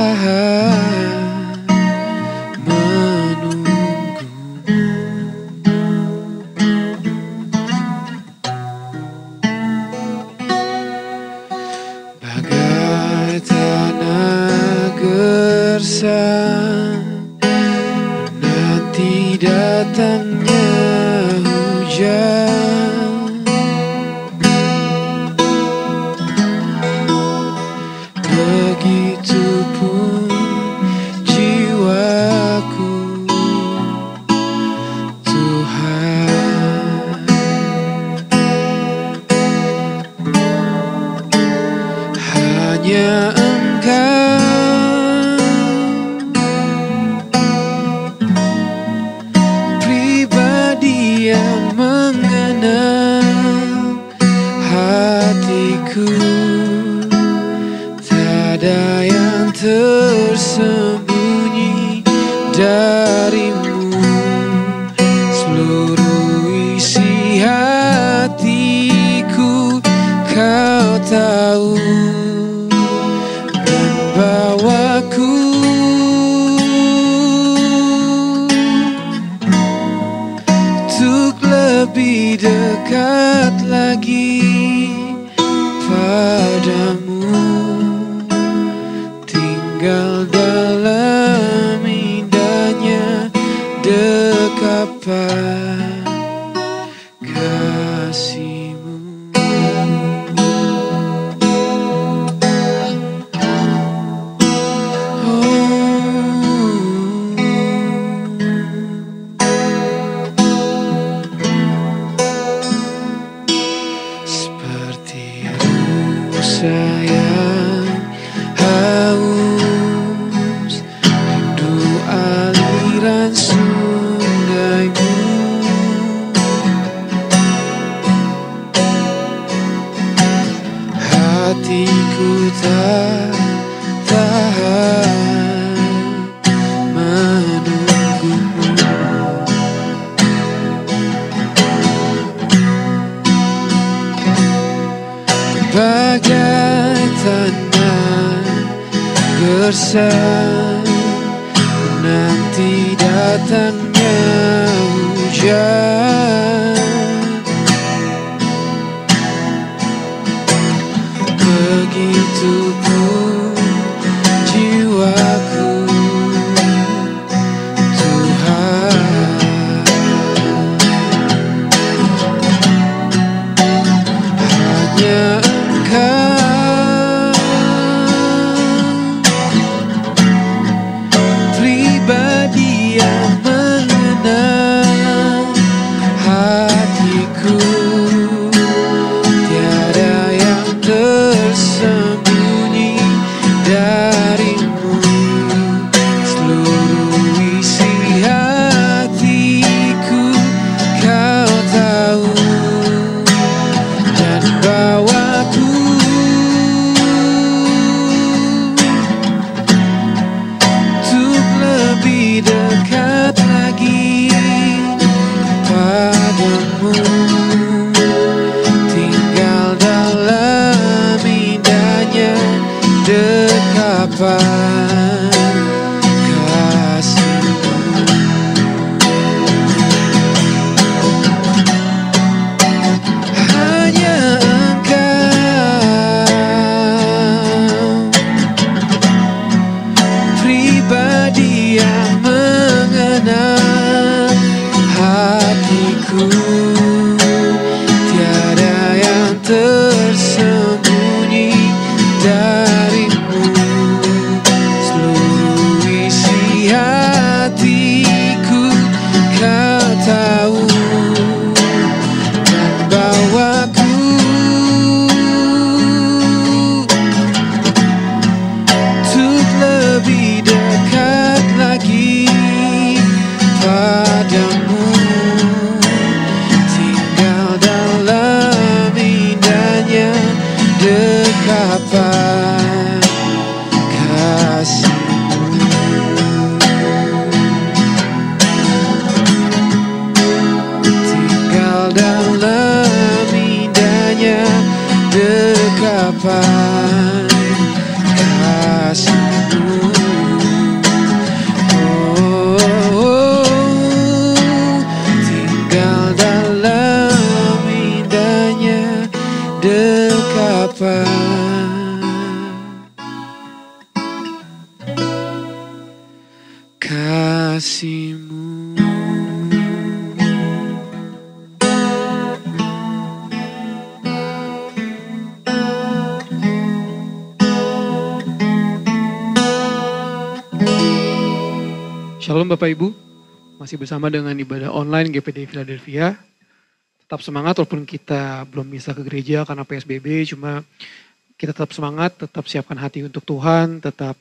tahan menunggumu. Bagai tanah gersang nanti datangnya hujan, begitupun jiwaku, Tuhan. Hanya Engkau pribadi yang mengenal hatiku. Tiada yang tersembunyi darimu. Seluruh isi hatiku Kau tahu, membawaku untuk lebih dekat lagi padamu. Tinggal dalam indahnya dekapan kasih-Mu. Seperti rusa yang haus, rindu aliran sungai-Mu. Hatiku tak tahan menunggumu. Bagai tanah gersang nanti datangnya hujan, begitupun jiwaku, Tuhan. Hanya Engkau pribadi yang mengenal hatiku. Tiada yang tersembunyi darimu. Seluruh isi hatiku Kau tahu, dan bawaku untuk lebih dekat lagi padamu. Tinggal dalam indahnya dekapan kasih-Mu. Hanya Engkau pribadi yang mengenal hatiku. Tiada yang tersembunyi darimu. Seluruh isi hatiku Kau tahu, dan bawaku untuk lebih dekat lagi padamu. Tinggal dalam indahnya dekapan kasih-Mu. Tinggal dalam indahnya dekapan kasih-Mu. kasih-Mu. Shalom Bapak Ibu, masih bersama dengan ibadah online GPD Philadelphia. Tetap semangat walaupun kita belum bisa ke gereja karena PSBB, cuma kita tetap semangat, tetap siapkan hati untuk Tuhan, tetap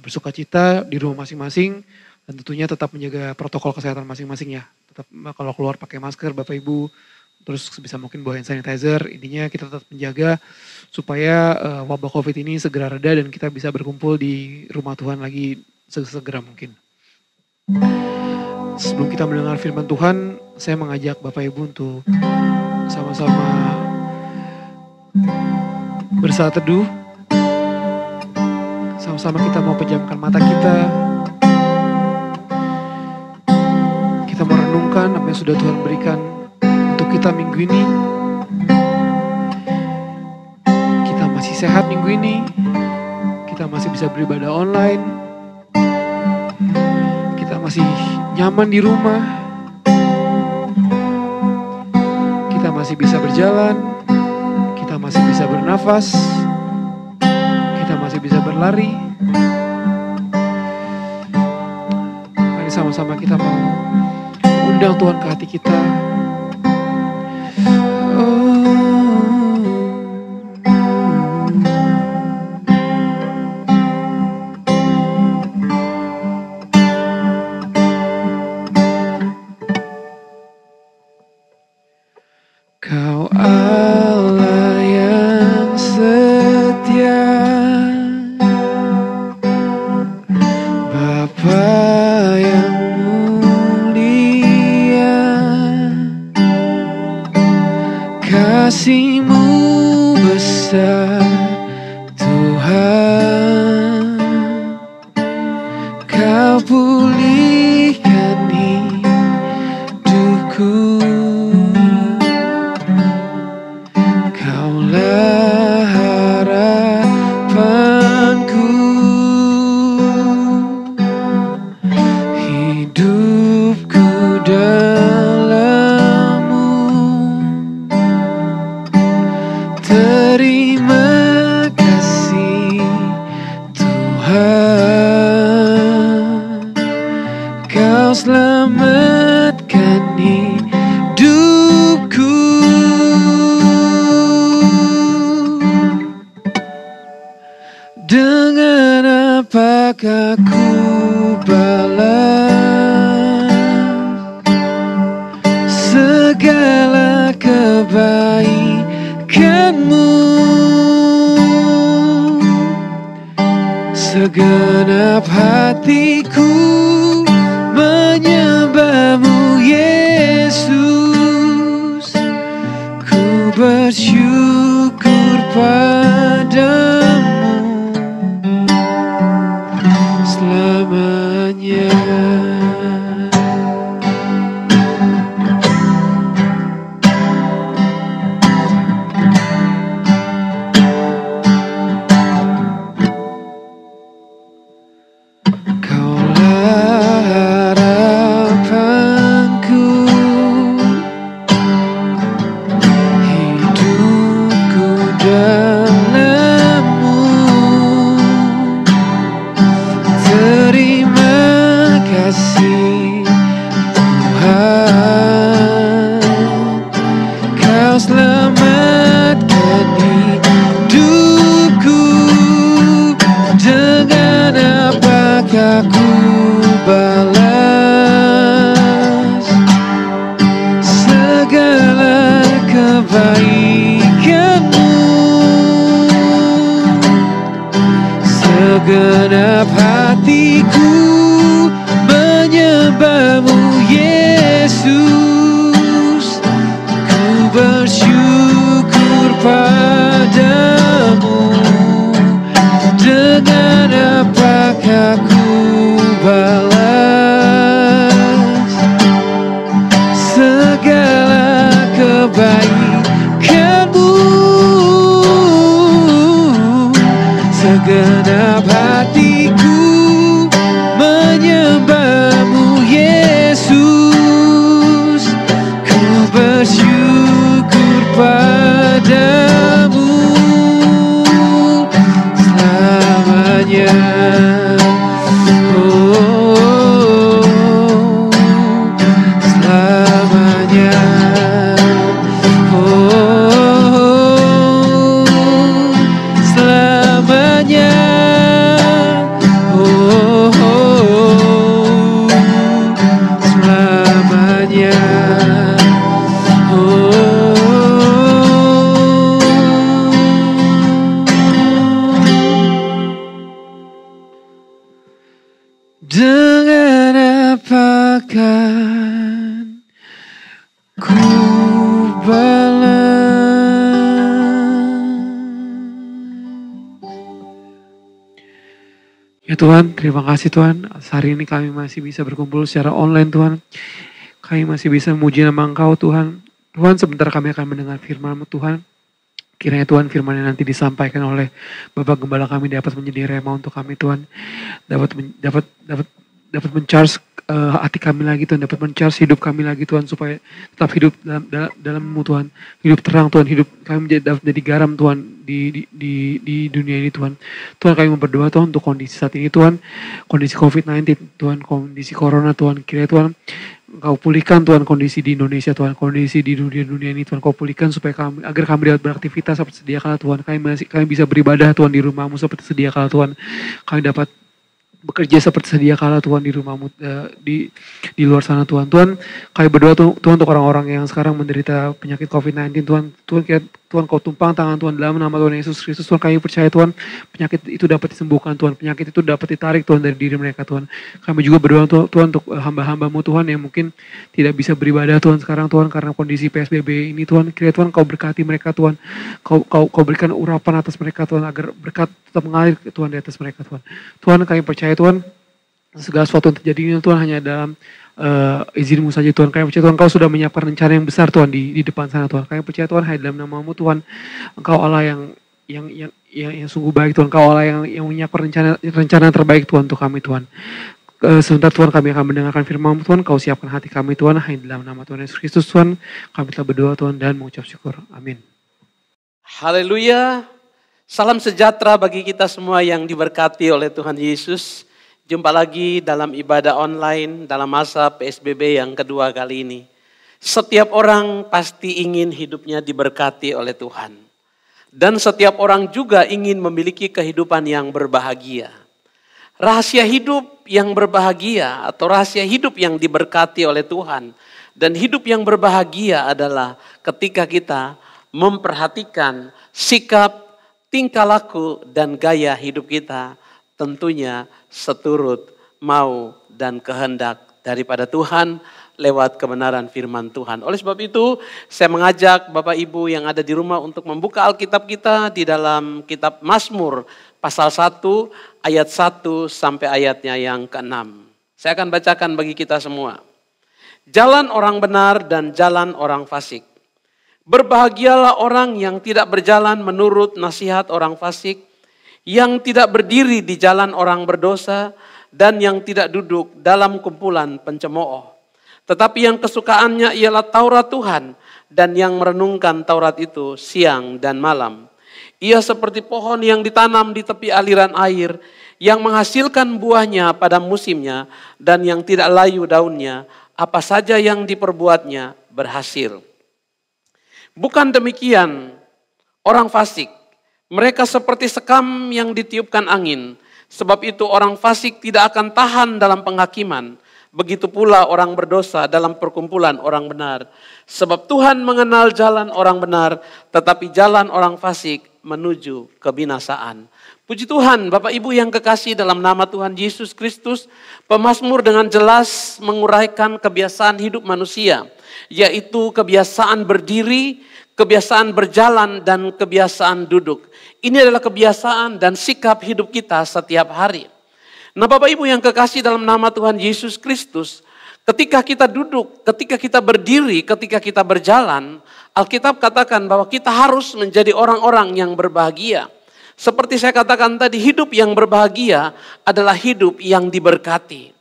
bersukacita di rumah masing-masing, dan tentunya tetap menjaga protokol kesehatan masing-masing ya. Tetap kalau keluar pakai masker Bapak Ibu, terus sebisa mungkin bawa hand sanitizer. Intinya kita tetap menjaga supaya wabah COVID ini segera reda dan kita bisa berkumpul di rumah Tuhan lagi segera mungkin. Sebelum kita mendengar firman Tuhan, saya mengajak Bapak Ibu untuk sama-sama bersaat teduh. Sama-sama kita mau pejamkan mata kita. Kita mau renungkan apa yang sudah Tuhan berikan untuk kita minggu ini. Kita masih sehat minggu ini. Kita masih bisa beribadah online. Kita masih nyaman di rumah. Kita masih bisa berjalan. Kita masih bisa bernafas. Kita masih bisa berlari. Mari sama-sama kita mau undang Tuhan ke hati kita. Kau Allah yang setia, Bapa yang mulia, kasih-Mu besar Tuhan. Kau pulihkan hidupku. Kaulah harapanku, hidupku dalam-Mu. Terima kasih Tuhan, Kau selamatkan hidupku. Dengan apakah ku balas segala kebaikan-Mu? Segenap hatiku menyembah-Mu Yesus. Ku bersyukur padamu selamanya. Kaulah harapanku, hidupku dalam-Mu. Terima kasih Tuhan, Kau selamatkan hidupku. Dengan apakah ku balas segala kebaikan-Mu? Segenap hatiku menyembah-Mu Yesus. Ku bersyukur padamu. Dengan apakah ku balas segala kebaikan-Mu? Segenap hatiku menyembah-Mu Dengan apakan ku Ya Tuhan, terima kasih Tuhan. Hari ini kami masih bisa berkumpul secara online Tuhan. Kami masih bisa memuji nama Engkau Tuhan. Tuhan, sebentar kami akan mendengar firman-Mu Tuhan. Kiranya Tuhan firman yang nanti disampaikan oleh Bapak Gembala kami dapat menjadi rema untuk kami Tuhan. Dapat mencharge hati kami lagi Tuhan, dapat mencharge hidup kami lagi Tuhan, supaya tetap hidup dalam-Mu Tuhan. Hidup terang Tuhan, hidup kami dapat menjadi garam Tuhan di dunia ini Tuhan. Tuhan, kami berdoa Tuhan untuk kondisi saat ini Tuhan, kondisi COVID-19 Tuhan, kondisi Corona Tuhan. Kiranya Tuhan Engkau pulihkan Tuhan kondisi di Indonesia Tuhan, kondisi di dunia ini Tuhan, Kau pulihkan supaya agar kami dapat beraktivitas seperti sedia kala Tuhan. Kami bisa beribadah Tuhan di rumah-Mu seperti sedia kala Tuhan. Kami dapat bekerja seperti sedia kala Tuhan di rumah-Mu, di luar sana Tuhan. Tuhan, kami berdoa Tuhan untuk orang-orang yang sekarang menderita penyakit COVID-19 Tuhan. Tuhan Kau tumpang tangan Tuhan dalam nama Tuhan Yesus Kristus Tuhan. Kami percaya Tuhan, penyakit itu dapat disembuhkan Tuhan, penyakit itu dapat ditarik Tuhan dari diri mereka Tuhan. Kami juga berdoa Tuhan untuk hamba-hamba-Mu Tuhan yang mungkin tidak bisa beribadah Tuhan sekarang Tuhan karena kondisi PSBB ini Tuhan. Kiranya Tuhan Kau berkati mereka Tuhan, Kau berikan urapan atas mereka Tuhan, agar berkat tetap mengalir Tuhan di atas mereka Tuhan. Tuhan, kami percaya Tuhan, segala sesuatu yang terjadi ini Tuhan hanya dalam izin-Mu saja Tuhan. Kami percaya Tuhan Kau sudah menyiapkan rencana yang besar Tuhan di depan sana Tuhan. Kami percaya Tuhan hanya dalam nama-Mu Tuhan, Engkau Allah yang sungguh baik Tuhan. Engkau Allah yang menyiapkan rencana terbaik Tuhan untuk kami Tuhan. Sebentar Tuhan, kami akan mendengarkan firman-Mu Tuhan. Kau siapkan hati kami Tuhan, hanya dalam nama Tuhan Yesus Kristus Tuhan. Kami telah berdoa Tuhan dan mengucap syukur. Amin. Haleluya. Salam sejahtera bagi kita semua yang diberkati oleh Tuhan Yesus. Jumpa lagi dalam ibadah online dalam masa PSBB yang kedua kali ini. Setiap orang pasti ingin hidupnya diberkati oleh Tuhan. Dan setiap orang juga ingin memiliki kehidupan yang berbahagia. Rahasia hidup yang berbahagia atau rahasia hidup yang diberkati oleh Tuhan. Dan hidup yang berbahagia adalah ketika kita memperhatikan sikap, tingkah laku, dan gaya hidup kita. Tentunya seturut mau dan kehendak daripada Tuhan lewat kebenaran firman Tuhan. Oleh sebab itu, saya mengajak Bapak Ibu yang ada di rumah untuk membuka Alkitab kita di dalam kitab Mazmur pasal 1 ayat 1 sampai ayatnya yang ke-6. Saya akan bacakan bagi kita semua. Jalan orang benar dan jalan orang fasik. Berbahagialah orang yang tidak berjalan menurut nasihat orang fasik, yang tidak berdiri di jalan orang berdosa, dan yang tidak duduk dalam kumpulan pencemooh. Tetapi yang kesukaannya ialah Taurat Tuhan, dan yang merenungkan Taurat itu siang dan malam. Ia seperti pohon yang ditanam di tepi aliran air, yang menghasilkan buahnya pada musimnya, dan yang tidak layu daunnya, apa saja yang diperbuatnya berhasil. Bukan demikian orang fasik. Mereka seperti sekam yang ditiupkan angin. Sebab itu orang fasik tidak akan tahan dalam penghakiman. Begitu pula orang berdosa dalam perkumpulan orang benar. Sebab Tuhan mengenal jalan orang benar, tetapi jalan orang fasik menuju kebinasaan. Puji Tuhan, Bapak Ibu yang kekasih dalam nama Tuhan Yesus Kristus, pemazmur dengan jelas menguraikan kebiasaan hidup manusia, yaitu kebiasaan berdiri, kebiasaan berjalan, dan kebiasaan duduk. Ini adalah kebiasaan dan sikap hidup kita setiap hari. Nah Bapak Ibu yang kekasih dalam nama Tuhan Yesus Kristus, ketika kita duduk, ketika kita berdiri, ketika kita berjalan, Alkitab katakan bahwa kita harus menjadi orang-orang yang berbahagia. Seperti saya katakan tadi, hidup yang berbahagia adalah hidup yang diberkati.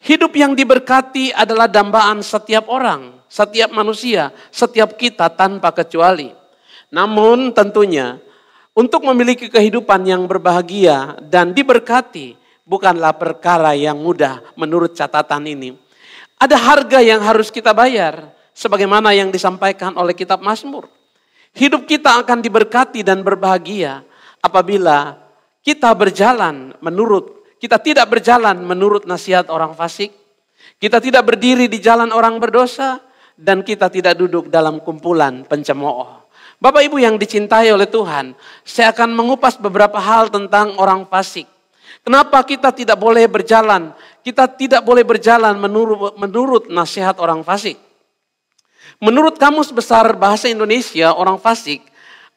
Hidup yang diberkati adalah dambaan setiap orang, setiap manusia, setiap kita tanpa kecuali. Namun tentunya untuk memiliki kehidupan yang berbahagia dan diberkati bukanlah perkara yang mudah menurut catatan ini. Ada harga yang harus kita bayar sebagaimana yang disampaikan oleh kitab Mazmur. Hidup kita akan diberkati dan berbahagia apabila kita tidak berjalan menurut nasihat orang fasik, kita tidak berdiri di jalan orang berdosa, dan kita tidak duduk dalam kumpulan pencemooh. Bapak Ibu yang dicintai oleh Tuhan, saya akan mengupas beberapa hal tentang orang fasik. Kenapa kita tidak boleh berjalan? Kita tidak boleh berjalan menurut nasihat orang fasik. Menurut Kamus Besar Bahasa Indonesia, orang fasik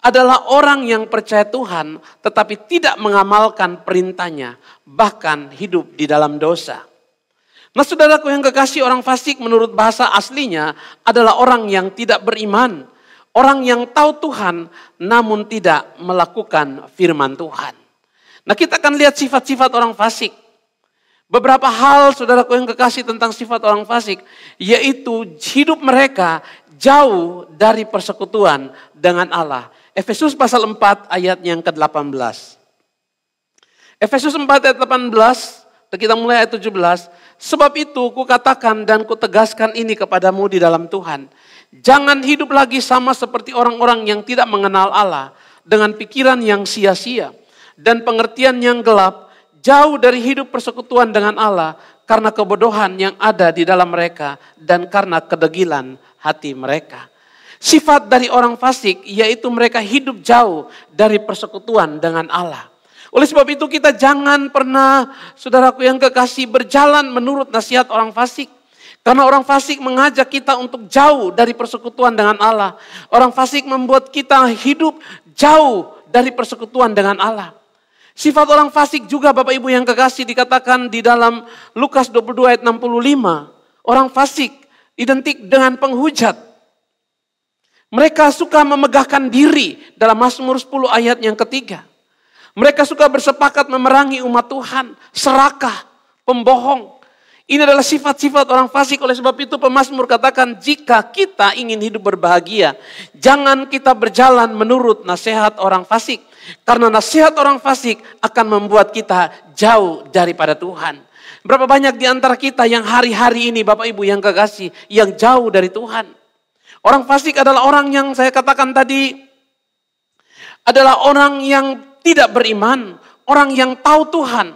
adalah orang yang percaya Tuhan tetapi tidak mengamalkan perintahnya, bahkan hidup di dalam dosa. Nah saudaraku yang kekasih, orang fasik menurut bahasa aslinya adalah orang yang tidak beriman. Orang yang tahu Tuhan namun tidak melakukan firman Tuhan. Nah kita akan lihat sifat-sifat orang fasik. Beberapa hal saudaraku yang kekasih tentang sifat orang fasik, yaitu hidup mereka jauh dari persekutuan dengan Allah. Efesus pasal 4 ayat yang ke-18. Efesus 4 ayat 18, kita mulai ayat 17. Sebab itu kukatakan dan kutegaskan ini kepadamu di dalam Tuhan. Jangan hidup lagi sama seperti orang-orang yang tidak mengenal Allah, dengan pikiran yang sia-sia dan pengertian yang gelap, jauh dari hidup persekutuan dengan Allah karena kebodohan yang ada di dalam mereka dan karena kedegilan hati mereka. Sifat dari orang fasik yaitu mereka hidup jauh dari persekutuan dengan Allah. Oleh sebab itu kita jangan pernah, saudaraku yang kekasih, berjalan menurut nasihat orang fasik. Karena orang fasik mengajak kita untuk jauh dari persekutuan dengan Allah. Orang fasik membuat kita hidup jauh dari persekutuan dengan Allah. Sifat orang fasik juga Bapak Ibu yang kekasih dikatakan di dalam Lukas 22 ayat 65. Orang fasik identik dengan penghujat. Mereka suka memegahkan diri dalam Mazmur 10 ayat yang ketiga. Mereka suka bersepakat memerangi umat Tuhan, serakah, pembohong. Ini adalah sifat-sifat orang fasik. Oleh sebab itu pemazmur katakan, jika kita ingin hidup berbahagia, jangan kita berjalan menurut nasihat orang fasik. Karena nasihat orang fasik akan membuat kita jauh daripada Tuhan. Berapa banyak di antara kita yang hari-hari ini Bapak Ibu yang kekasih, yang jauh dari Tuhan. Orang fasik adalah orang yang saya katakan tadi, adalah orang yang tidak beriman, orang yang tahu Tuhan.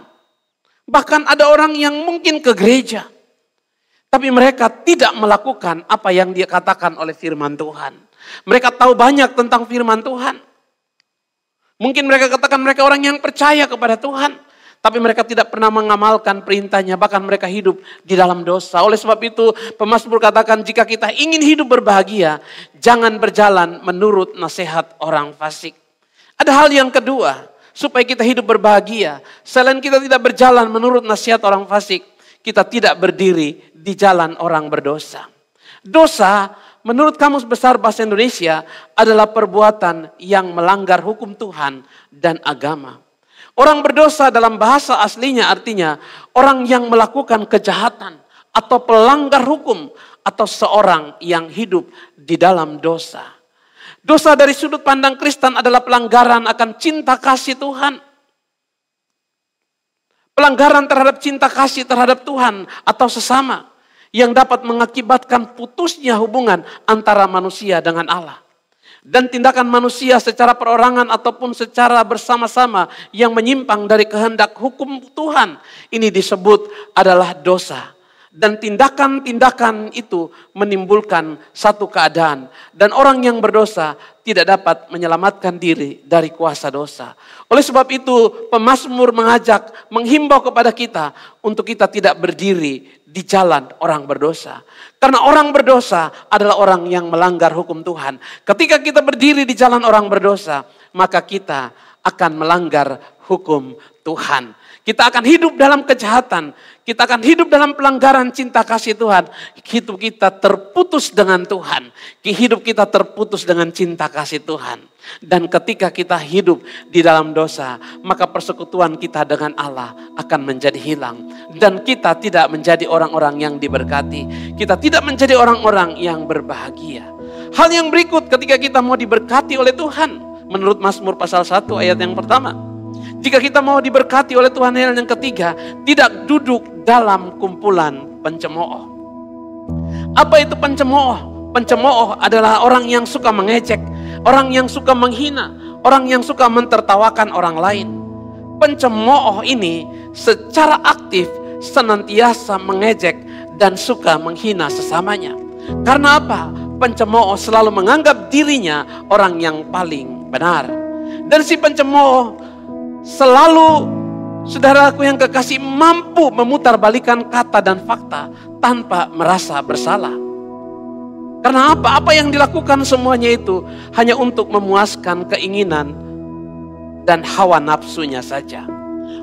Bahkan ada orang yang mungkin ke gereja, tapi mereka tidak melakukan apa yang dia katakan oleh firman Tuhan. Mereka tahu banyak tentang firman Tuhan. Mungkin mereka katakan mereka orang yang percaya kepada Tuhan, tapi mereka tidak pernah mengamalkan perintahnya, bahkan mereka hidup di dalam dosa. Oleh sebab itu pemazmur katakan, jika kita ingin hidup berbahagia, jangan berjalan menurut nasihat orang fasik. Ada hal yang kedua, supaya kita hidup berbahagia. Selain kita tidak berjalan menurut nasihat orang fasik, kita tidak berdiri di jalan orang berdosa. Dosa menurut Kamus Besar Bahasa Indonesia adalah perbuatan yang melanggar hukum Tuhan dan agama. Orang berdosa dalam bahasa aslinya artinya orang yang melakukan kejahatan atau pelanggar hukum atau seorang yang hidup di dalam dosa. Dosa dari sudut pandang Kristen adalah pelanggaran akan cinta kasih Tuhan. Pelanggaran terhadap cinta kasih terhadap Tuhan atau sesama yang dapat mengakibatkan putusnya hubungan antara manusia dengan Allah. Dan tindakan manusia secara perorangan ataupun secara bersama-sama yang menyimpang dari kehendak hukum Tuhan. Ini disebut adalah dosa. Dan tindakan-tindakan itu menimbulkan satu keadaan. Dan orang yang berdosa tidak dapat menyelamatkan diri dari kuasa dosa. Oleh sebab itu pemazmur menghimbau kepada kita untuk kita tidak berdiri di jalan orang berdosa. Karena orang berdosa adalah orang yang melanggar hukum Tuhan. Ketika kita berdiri di jalan orang berdosa, maka kita akan melanggar hukum Tuhan. Kita akan hidup dalam kejahatan. Kita akan hidup dalam pelanggaran cinta kasih Tuhan. Hidup kita terputus dengan Tuhan. Hidup kita terputus dengan cinta kasih Tuhan. Dan ketika kita hidup di dalam dosa, maka persekutuan kita dengan Allah akan menjadi hilang. Dan kita tidak menjadi orang-orang yang diberkati. Kita tidak menjadi orang-orang yang berbahagia. Hal yang berikut ketika kita mau diberkati oleh Tuhan. Menurut Mazmur pasal 1 ayat yang pertama. Jika kita mau diberkati oleh Tuhan, hal yang ketiga, tidak duduk dalam kumpulan pencemooh. Apa itu pencemooh? Pencemooh adalah orang yang suka mengejek, orang yang suka menghina, orang yang suka mentertawakan orang lain. Pencemooh ini secara aktif senantiasa mengejek dan suka menghina sesamanya. Karena apa? Pencemooh selalu menganggap dirinya orang yang paling benar. Dan si pencemooh selalu Saudaraku yang kekasih, mampu memutarbalikkan kata dan fakta tanpa merasa bersalah. Karena apa? Apa yang dilakukan semuanya itu hanya untuk memuaskan keinginan dan hawa nafsunya saja.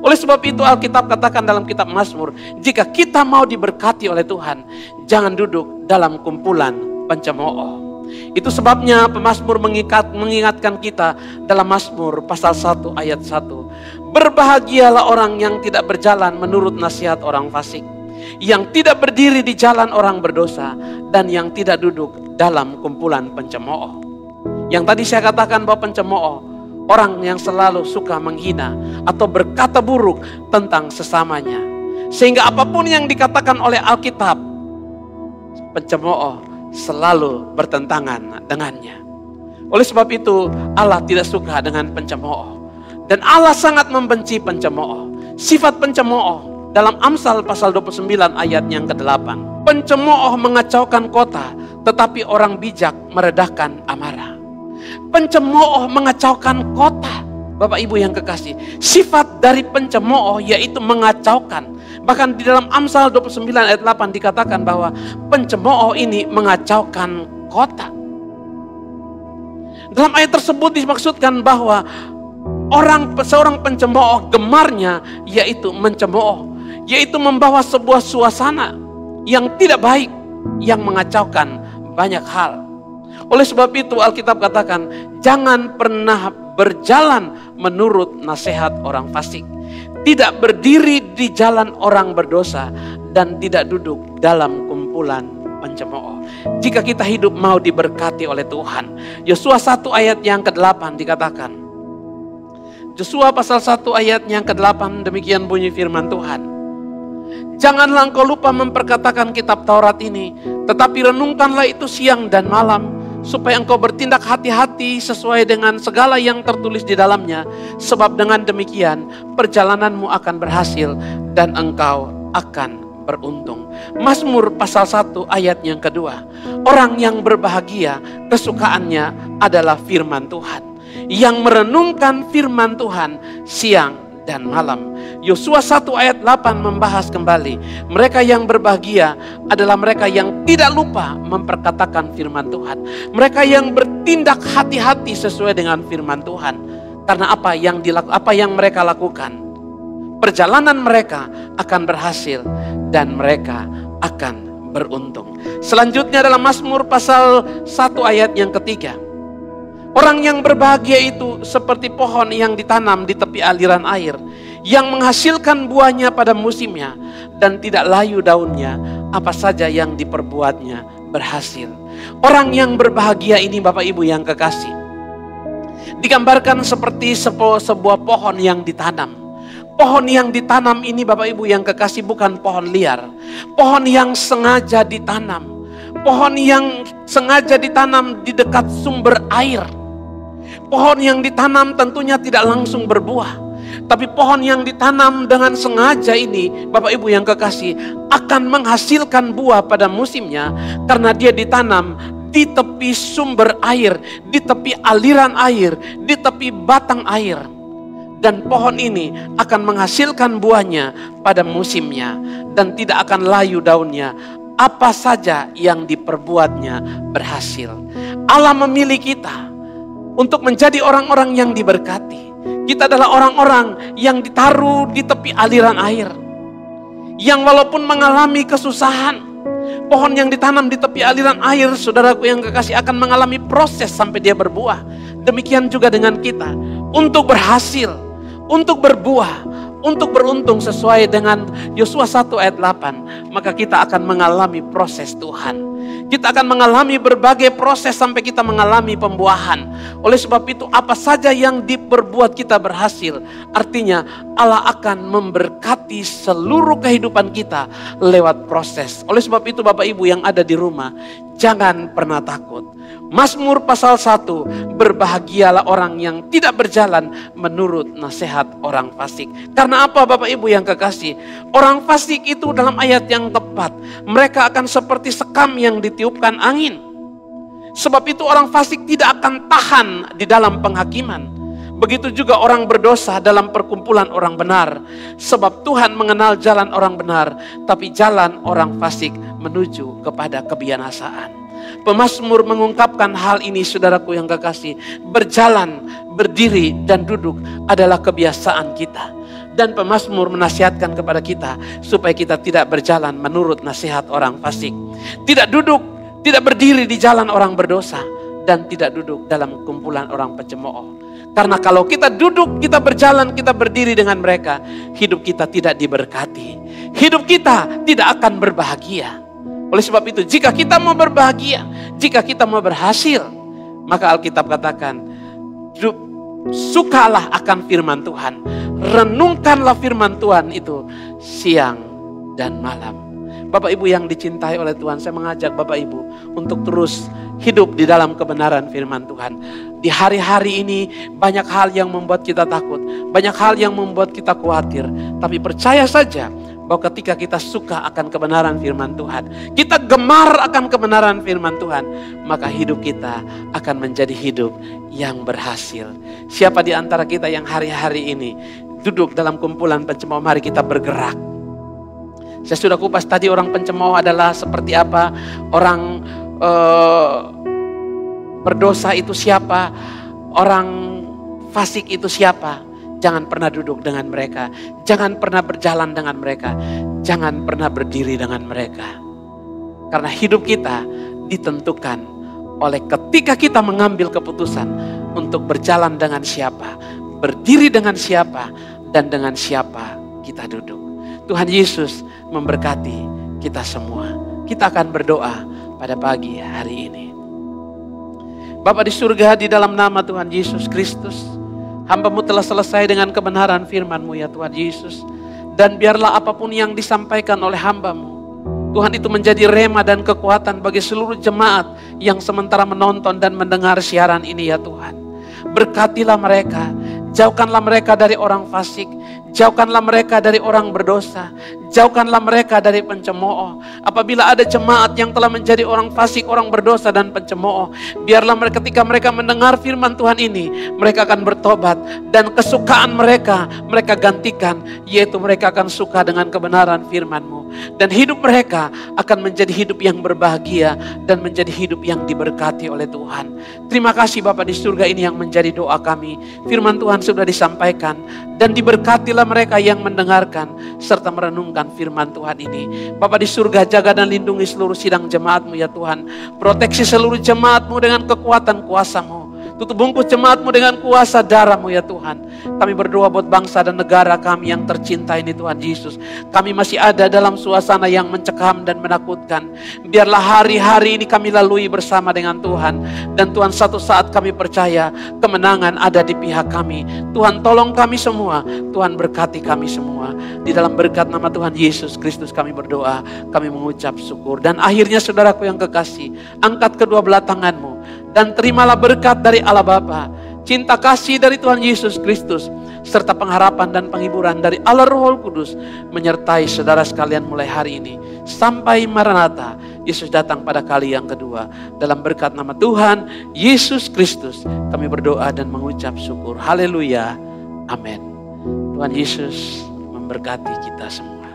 Oleh sebab itu Alkitab katakan dalam kitab Mazmur, jika kita mau diberkati oleh Tuhan, jangan duduk dalam kumpulan pencemooh. Itu sebabnya pemazmur mengingatkan kita dalam Mazmur pasal 1 ayat 1. Berbahagialah orang yang tidak berjalan menurut nasihat orang fasik, yang tidak berdiri di jalan orang berdosa, dan yang tidak duduk dalam kumpulan pencemooh. Yang tadi saya katakan bahwa pencemooh, orang yang selalu suka menghina atau berkata buruk tentang sesamanya. Sehingga apapun yang dikatakan oleh Alkitab, pencemooh selalu bertentangan dengannya. Oleh sebab itu Allah tidak suka dengan pencemooh. Dan Allah sangat membenci pencemooh. Sifat pencemooh dalam Amsal pasal 29 ayat yang ke-8. Pencemooh mengacaukan kota, tetapi orang bijak meredahkan amarah. Pencemooh mengacaukan kota. Bapak Ibu yang kekasih, sifat dari pencemooh yaitu mengacaukan. Bahkan di dalam Amsal 29 ayat 8 dikatakan bahwa pencemooh ini mengacaukan kota. Dalam ayat tersebut dimaksudkan bahwa seorang pencemooh gemarnya yaitu mencemooh, yaitu membawa sebuah suasana yang tidak baik, yang mengacaukan banyak hal. Oleh sebab itu Alkitab katakan, jangan pernah berjalan menurut nasihat orang fasik, tidak berdiri di jalan orang berdosa, dan tidak duduk dalam kumpulan pencemooh. Jika kita hidup mau diberkati oleh Tuhan, Yosua 1 ayat yang ke-8 dikatakan, Yosua pasal 1 ayat yang ke-8 demikian bunyi firman Tuhan. Janganlah engkau lupa memperkatakan kitab Taurat ini, tetapi renungkanlah itu siang dan malam, supaya engkau bertindak hati-hati sesuai dengan segala yang tertulis di dalamnya. Sebab dengan demikian perjalananmu akan berhasil dan engkau akan beruntung. Mazmur pasal 1 ayat yang kedua. Orang yang berbahagia kesukaannya adalah firman Tuhan, yang merenungkan firman Tuhan siang dan malam. Yosua 1 ayat 8 membahas kembali, mereka yang berbahagia adalah mereka yang tidak lupa memperkatakan firman Tuhan. Mereka yang bertindak hati-hati sesuai dengan firman Tuhan. Karena apa yang mereka lakukan, perjalanan mereka akan berhasil dan mereka akan beruntung. Selanjutnya dalam Mazmur pasal 1 ayat yang ketiga. Orang yang berbahagia itu seperti pohon yang ditanam di tepi aliran air, yang menghasilkan buahnya pada musimnya, dan tidak layu daunnya, apa saja yang diperbuatnya berhasil. Orang yang berbahagia ini Bapak Ibu yang kekasih, digambarkan seperti sebuah pohon yang ditanam. Pohon yang ditanam ini Bapak Ibu yang kekasih bukan pohon liar. Pohon yang sengaja ditanam. Pohon yang sengaja ditanam di dekat sumber air. Pohon yang ditanam tentunya tidak langsung berbuah. Tapi pohon yang ditanam dengan sengaja ini Bapak Ibu yang kekasih akan menghasilkan buah pada musimnya. Karena dia ditanam di tepi sumber air, di tepi aliran air, di tepi batang air. Dan pohon ini akan menghasilkan buahnya pada musimnya, dan tidak akan layu daunnya. Apa saja yang diperbuatnya berhasil. Allah memilih kita untuk menjadi orang-orang yang diberkati. Kita adalah orang-orang yang ditaruh di tepi aliran air, yang walaupun mengalami kesusahan, pohon yang ditanam di tepi aliran air, saudaraku yang kekasih, akan mengalami proses sampai dia berbuah. Demikian juga dengan kita, untuk berhasil, untuk berbuah, untuk beruntung sesuai dengan Yosua 1 ayat 8, maka kita akan mengalami proses Tuhan. Kita akan mengalami berbagai proses sampai kita mengalami pembuahan. Oleh sebab itu apa saja yang diperbuat kita berhasil, artinya Allah akan memberkati seluruh kehidupan kita lewat proses. Oleh sebab itu Bapak Ibu yang ada di rumah, jangan pernah takut. Mazmur pasal 1, berbahagialah orang yang tidak berjalan menurut nasihat orang fasik. Karena apa Bapak Ibu yang kekasih? Orang fasik itu dalam ayat yang tepat, mereka akan seperti sekam yang ditiupkan angin. Sebab itu orang fasik tidak akan tahan di dalam penghakiman. Begitu juga orang berdosa dalam perkumpulan orang benar. Sebab Tuhan mengenal jalan orang benar, tapi jalan orang fasik menuju kepada kebinasaan. Pemazmur mengungkapkan hal ini, saudaraku yang kekasih. Berjalan, berdiri, dan duduk adalah kebiasaan kita. Dan pemazmur menasihatkan kepada kita supaya kita tidak berjalan menurut nasihat orang fasik. Tidak duduk, tidak berdiri di jalan orang berdosa, dan tidak duduk dalam kumpulan orang pencemooh. Karena kalau kita duduk, kita berjalan, kita berdiri dengan mereka, hidup kita tidak diberkati. Hidup kita tidak akan berbahagia. Oleh sebab itu, jika kita mau berbahagia, jika kita mau berhasil, maka Alkitab katakan, sukalah akan firman Tuhan. Renungkanlah firman Tuhan itu siang dan malam. Bapak Ibu yang dicintai oleh Tuhan, saya mengajak Bapak Ibu untuk terus hidup di dalam kebenaran firman Tuhan. Di hari-hari ini banyak hal yang membuat kita takut, banyak hal yang membuat kita khawatir. Tapi percaya saja bahwa ketika kita suka akan kebenaran firman Tuhan, kita gemar akan kebenaran firman Tuhan, maka hidup kita akan menjadi hidup yang berhasil. Siapa di antara kita yang hari-hari ini duduk dalam kumpulan pencemooh? Mari kita bergerak. Saya sudah kupas tadi orang pencemooh adalah seperti apa, orang berdosa itu siapa, orang fasik itu siapa. Jangan pernah duduk dengan mereka, jangan pernah berjalan dengan mereka, jangan pernah berdiri dengan mereka. Karena hidup kita ditentukan oleh ketika kita mengambil keputusan untuk berjalan dengan siapa, berdiri dengan siapa, dan dengan siapa kita duduk. Tuhan Yesus memberkati kita semua. Kita akan berdoa pada pagi hari ini. Bapa di surga, di dalam nama Tuhan Yesus Kristus, hamba-Mu telah selesai dengan kebenaran firman-Mu ya Tuhan Yesus. Dan biarlah apapun yang disampaikan oleh hamba-Mu, Tuhan, itu menjadi rema dan kekuatan bagi seluruh jemaat yang sementara menonton dan mendengar siaran ini ya Tuhan. Berkatilah mereka, jauhkanlah mereka dari orang fasik, jauhkanlah mereka dari orang berdosa, jauhkanlah mereka dari pencemooh. Apabila ada jemaat yang telah menjadi orang fasik, orang berdosa dan pencemooh, biarlah mereka ketika mereka mendengar firman Tuhan ini, mereka akan bertobat dan kesukaan mereka gantikan, yaitu mereka akan suka dengan kebenaran firman-Mu. Dan hidup mereka akan menjadi hidup yang berbahagia dan menjadi hidup yang diberkati oleh Tuhan. Terima kasih Bapa di surga, ini yang menjadi doa kami. Firman Tuhan sudah disampaikan dan diberkatilah mereka yang mendengarkan serta merenungkan firman Tuhan ini. Bapa di surga, jaga dan lindungi seluruh sidang jemaat-Mu ya Tuhan. Proteksi seluruh jemaat-Mu dengan kekuatan kuasa-Mu. Tutup bungkus jemaat-Mu dengan kuasa darah-Mu ya Tuhan. Kami berdoa buat bangsa dan negara kami yang tercinta ini Tuhan Yesus. Kami masih ada dalam suasana yang mencekam dan menakutkan. Biarlah hari-hari ini kami lalui bersama dengan Tuhan. Dan Tuhan, satu saat kami percaya kemenangan ada di pihak kami. Tuhan, tolong kami semua. Tuhan, berkati kami semua. Di dalam berkat nama Tuhan Yesus Kristus kami berdoa. Kami mengucap syukur. Dan akhirnya saudaraku yang kekasih, angkat kedua belah tanganmu dan terimalah berkat dari Allah Bapa, cinta kasih dari Tuhan Yesus Kristus, serta pengharapan dan penghiburan dari Allah Roh Kudus menyertai saudara sekalian mulai hari ini sampai Maranatha Yesus datang pada kali yang kedua. Dalam berkat nama Tuhan Yesus Kristus kami berdoa dan mengucap syukur. Haleluya. Amin. Tuhan Yesus memberkati kita semua.